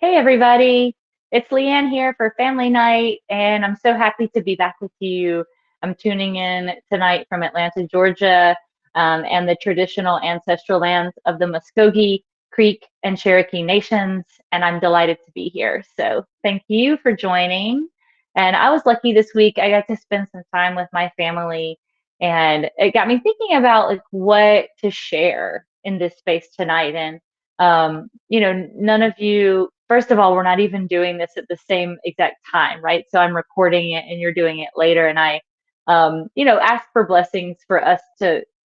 Hey everybody, it's Leanne here for family night, and I'm so happy to be back with you. I'm tuning in tonight from Atlanta, Georgia, and the traditional ancestral lands of the Muskogee, Creek, and Cherokee nations, and I'm delighted to be here. So thank you for joining. And I was lucky this week. I got to spend some time with my family, and it got me thinking about like what to share in this space tonight. And none of you, first of all, we're not even doing this at the same exact time, right? So I'm recording it and you're doing it later. And I, ask for blessings for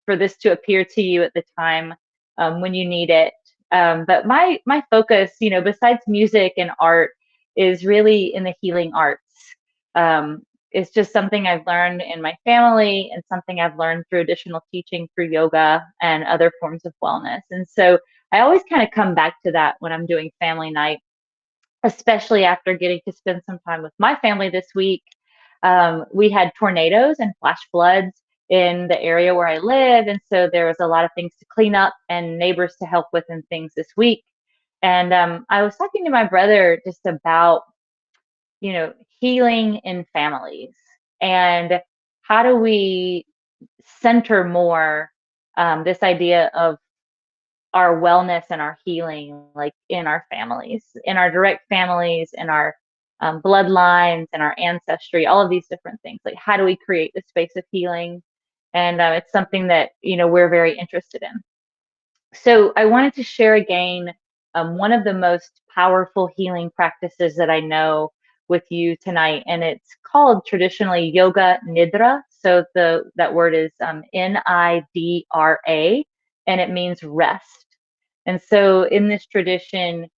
this to appear to you at the time when you need it. But my focus, besides music and art, is really in the healing arts. Um, it's just something I've learned in my family and something I've learned through additional teaching through yoga and other forms of wellness. And so I always kind of come back to that when I'm doing family night, especially after getting to spend some time with my family this week. We had tornadoes and flash floods in the area where I live. And so there was a lot of things to clean up and neighbors to help with and things this week. And I was talking to my brother just about, healing in families and how do we center more this idea of our wellness and our healing, like in our families, in our direct families, in our bloodlines, and our ancestry, all of these different things. Like, how do we create the space of healing? And it's something that we're very interested in. So I wanted to share again one of the most powerful healing practices that I know with you tonight, and it's called traditionally yoga nidra. So that word is Nidra, and it means rest. And so in this tradition,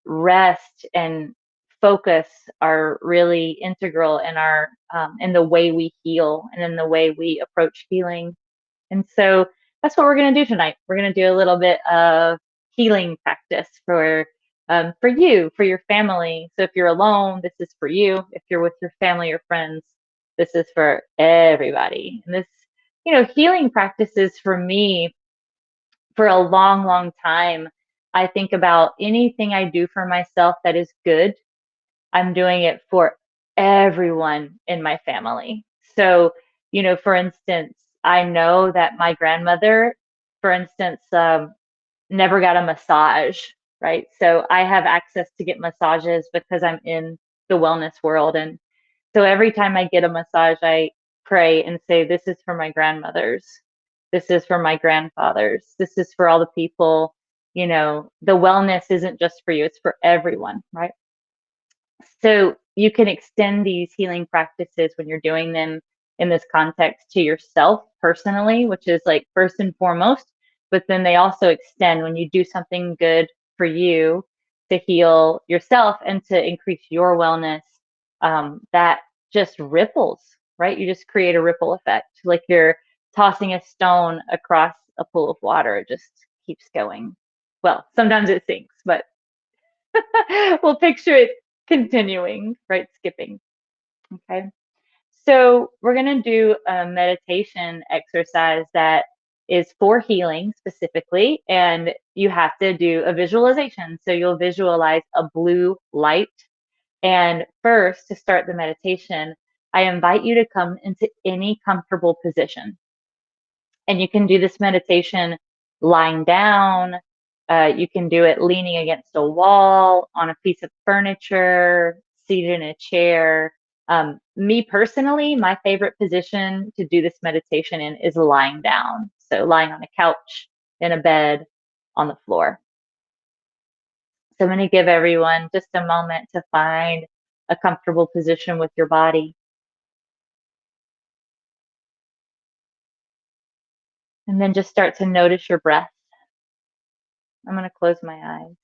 rest and focus are really integral in our in the way we heal and in the way we approach healing. And so that's what we're going to do tonight. We're going to do a little bit of healing practice for you, for your family. So if you're alone, this is for you. If you're with your family or friends, this is for everybody. And this, healing practices for me for a long, long time. I think about anything I do for myself that is good, I'm doing it for everyone in my family. So, for instance, I know that my grandmother, for instance, never got a massage, right? So I have access to get massages because I'm in the wellness world. And so every time I get a massage, I pray and say, this is for my grandmothers. This is for my grandfathers. This is for all the people, the wellness isn't just for you, it's for everyone, right? So you can extend these healing practices when you're doing them in this context to yourself personally, which is like first and foremost, but then they also extend when you do something good for you to heal yourself and to increase your wellness. That just ripples, right? You just create a ripple effect, like you're tossing a stone across a pool of water. It just keeps going. Well, sometimes it sinks, but we'll picture it continuing, right? Skipping. Okay. So we're going to do a meditation exercise that is for healing specifically, and you have to do a visualization. So you'll visualize a blue light. And first, to start the meditation, I invite you to come into any comfortable position. And you can do this meditation lying down. You can do it leaning against a wall, on a piece of furniture, seated in a chair. Me personally, my favorite position to do this meditation in is lying down. So lying on a couch, in a bed, on the floor. So I'm going to give everyone just a moment to find a comfortable position with your body. And then just start to notice your breath. I'm going to close my eyes.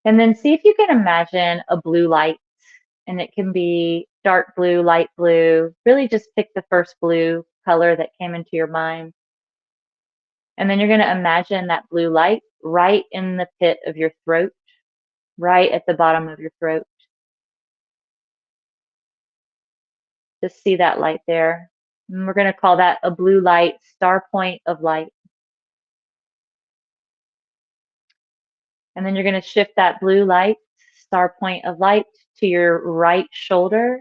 And then see if you can imagine a blue light, and it can be dark blue, light blue. Really just pick the first blue color that came into your mind. And then you're going to imagine that blue light right in the pit of your throat, right at the bottom of your throat. Just see that light there. And we're going to call that a blue light, star point of light. And then you're going to shift that blue light, star point of light, to your right shoulder.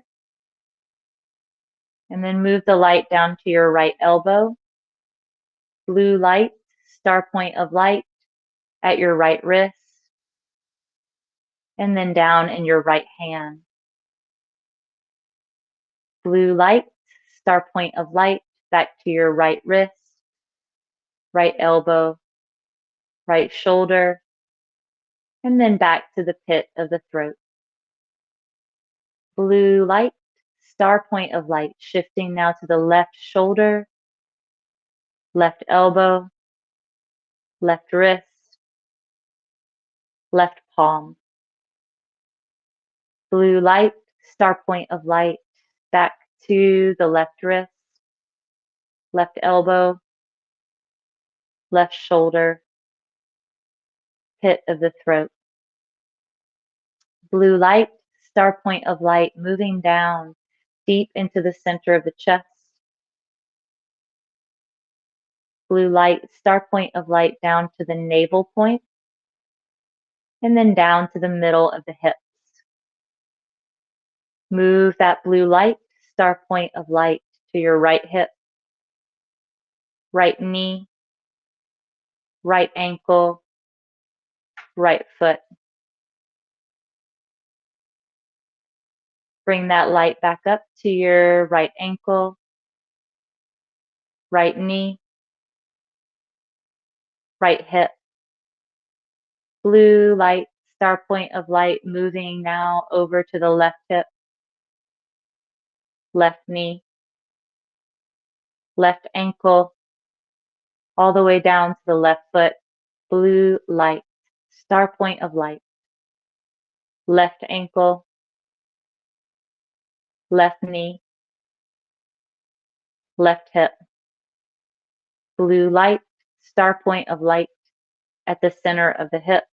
And then move the light down to your right elbow. Blue light, star point of light at your right wrist. And then down in your right hand. Blue light, star point of light back to your right wrist, right elbow, right shoulder, and then back to the pit of the throat. Blue light, star point of light, shifting now to the left shoulder, left elbow, left wrist, left palm. Blue light, star point of light, back to the left wrist, left elbow, left shoulder, pit of the throat. Blue light, star point of light, moving down deep into the center of the chest. Blue light, star point of light down to the navel point, and then down to the middle of the hips. Move that blue light, star point of light, to your right hip, right knee, right ankle, right foot. Bring that light back up to your right ankle, right knee, right hip. Blue light, star point of light, moving now over to the left hip, left knee, left ankle, all the way down to the left foot. Blue light, star point of light, left ankle, left knee, left hip. Blue light, star point of light at the center of the hips,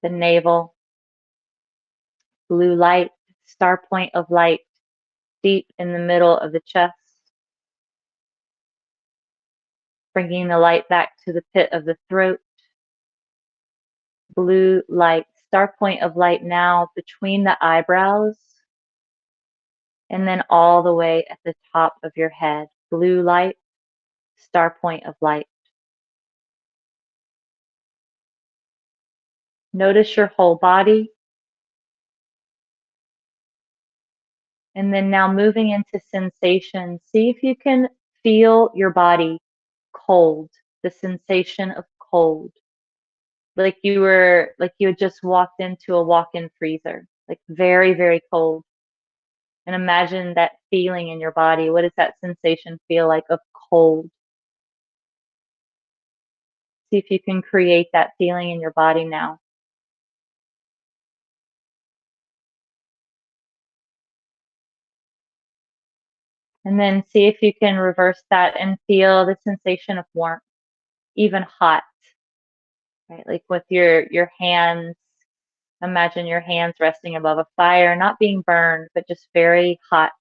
the navel. Blue light, star point of light deep in the middle of the chest. Bringing the light back to the pit of the throat. Blue light, star point of light now between the eyebrows and then all the way at the top of your head. Blue light, star point of light. Notice your whole body. And then now moving into sensation, see if you can feel your body cold, the sensation of cold. Like you had just walked into a walk-in freezer, like very, very cold. And imagine that feeling in your body. What does that sensation feel like of cold? See if you can create that feeling in your body now. And then see if you can reverse that and feel the sensation of warmth, even hot, right? Like with your hands, imagine your hands resting above a fire, not being burned, but just very hot.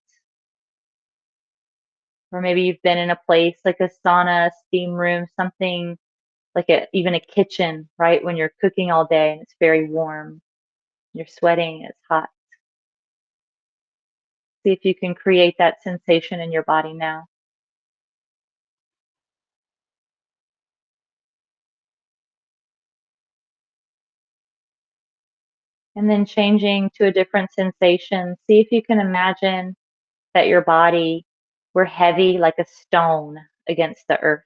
Or maybe you've been in a place like a sauna, steam room, something like even a kitchen, right? When you're cooking all day and it's very warm, you're sweating, it's hot. See if you can create that sensation in your body now. And then changing to a different sensation, see if you can imagine that your body were heavy like a stone against the earth.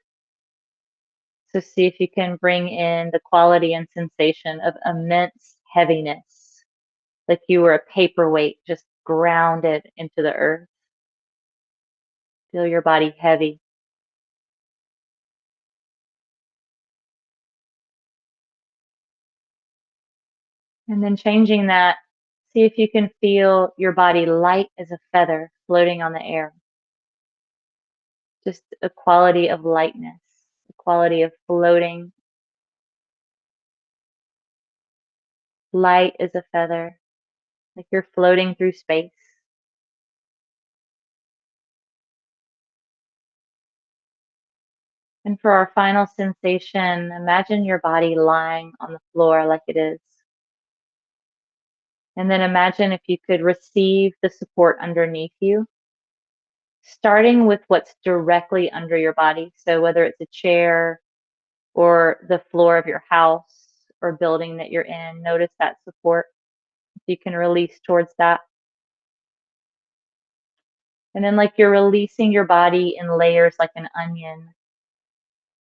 So see if you can bring in the quality and sensation of immense heaviness, like you were a paperweight just grounded into the earth. Feel your body heavy. And then changing that, see if you can feel your body light as a feather floating on the air. Just a quality of lightness, a quality of floating. Light as a feather, like you're floating through space. And for our final sensation, imagine your body lying on the floor like it is. And then imagine if you could receive the support underneath you, starting with what's directly under your body. So whether it's a chair or the floor of your house or building that you're in, notice that support. If you can release towards that. And then like you're releasing your body in layers like an onion.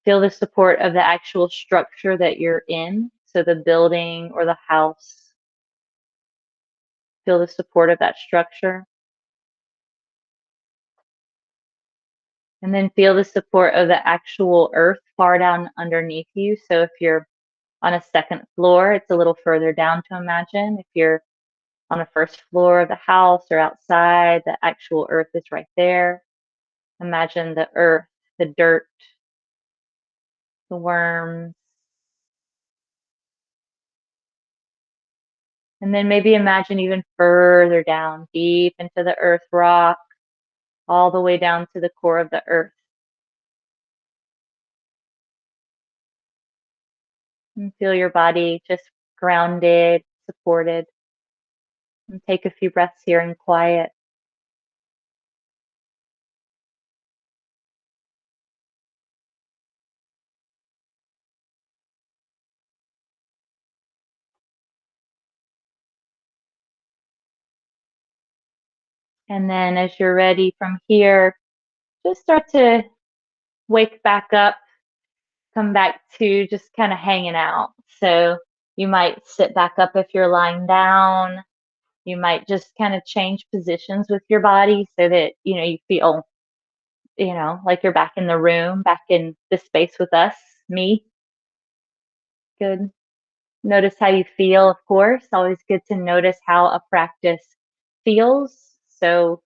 Feel the support of the actual structure that you're in. So the building or the house. Feel the support of that structure. And then feel the support of the actual earth far down underneath you. So if you're on a second floor, it's a little further down to imagine. If you're on a first floor of the house or outside, the actual earth is right there. Imagine the earth, the dirt, the worms. And then maybe imagine even further down, deep into the earth rock, all the way down to the core of the earth. And feel your body just grounded, supported. And take a few breaths here in quiet. And then as you're ready from here, just start to wake back up, come back to just kind of hanging out. So you might sit back up if you're lying down. You might just kind of change positions with your body so that, you feel, like you're back in the room, back in the space with us, me. Good. Notice how you feel, of course. Always good to notice how a practice feels. So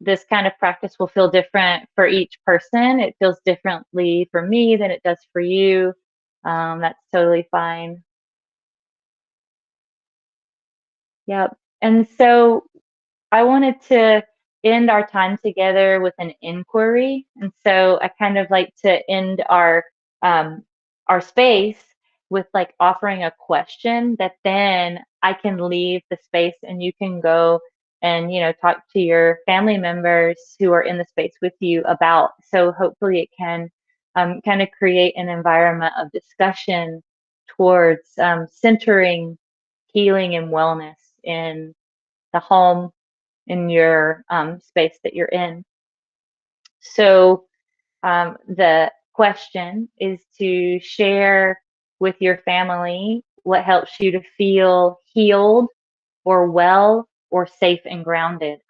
this kind of practice will feel different for each person. It feels differently for me than it does for you. That's totally fine. Yep. And so I wanted to end our time together with an inquiry. And so I kind of like to end our space with like offering a question that then I can leave the space and you can go and talk to your family members who are in the space with you about. So hopefully it can kind of create an environment of discussion towards centering healing and wellness in the home, in your space that you're in. So the question is to share with your family what helps you to feel healed or well or safe and grounded,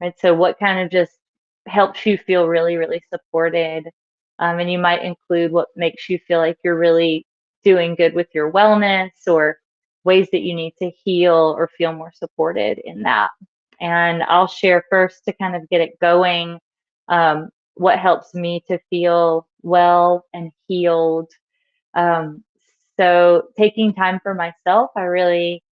right? So what kind of just helps you feel really, really supported. And you might include what makes you feel like you're really doing good with your wellness or ways that you need to heal or feel more supported in that. And I'll share first to kind of get it going. What helps me to feel well and healed. Um, so taking time for myself, I really,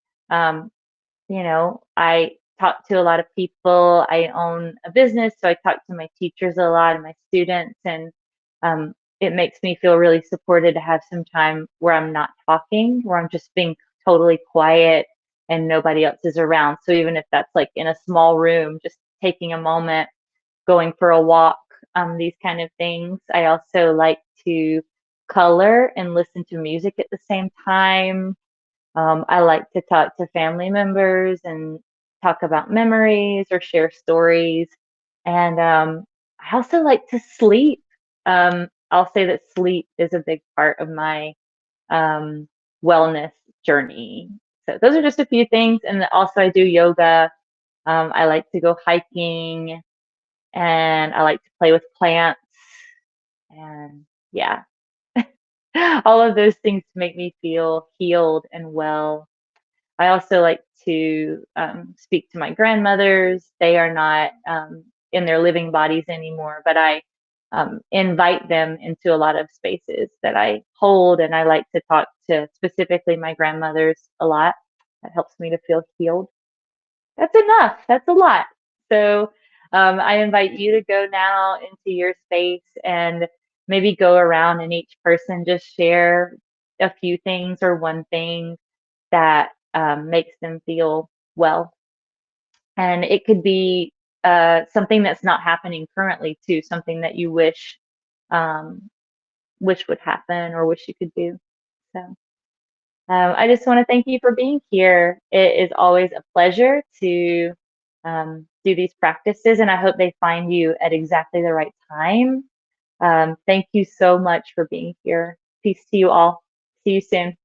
I talk to a lot of people. I own a business, so I talk to my teachers a lot and my students, and it makes me feel really supported to have some time where I'm not talking, where I'm just being totally quiet and nobody else is around. So even if that's like in a small room, just taking a moment, going for a walk, these kind of things. I also like to color and listen to music at the same time. I like to talk to family members and talk about memories or share stories. And I also like to sleep. I'll say that sleep is a big part of my um, wellness journey. So those are just a few things. And also I do yoga. I like to go hiking and I like to play with plants. And yeah, all of those things make me feel healed and well. I also like to speak to my grandmothers. They are not in their living bodies anymore, but I invite them into a lot of spaces that I hold, and I like to talk to specifically my grandmothers a lot. That helps me to feel healed. That's enough. That's a lot. So I invite you to go now into your space and maybe go around and each person just share a few things or one thing that makes them feel well. And it could be something that's not happening currently too, something that you um, wish would happen or wish you could do. So I just want to thank you for being here. It is always a pleasure to do these practices, and I hope they find you at exactly the right time. Thank you so much for being here. Peace to you all. See you soon.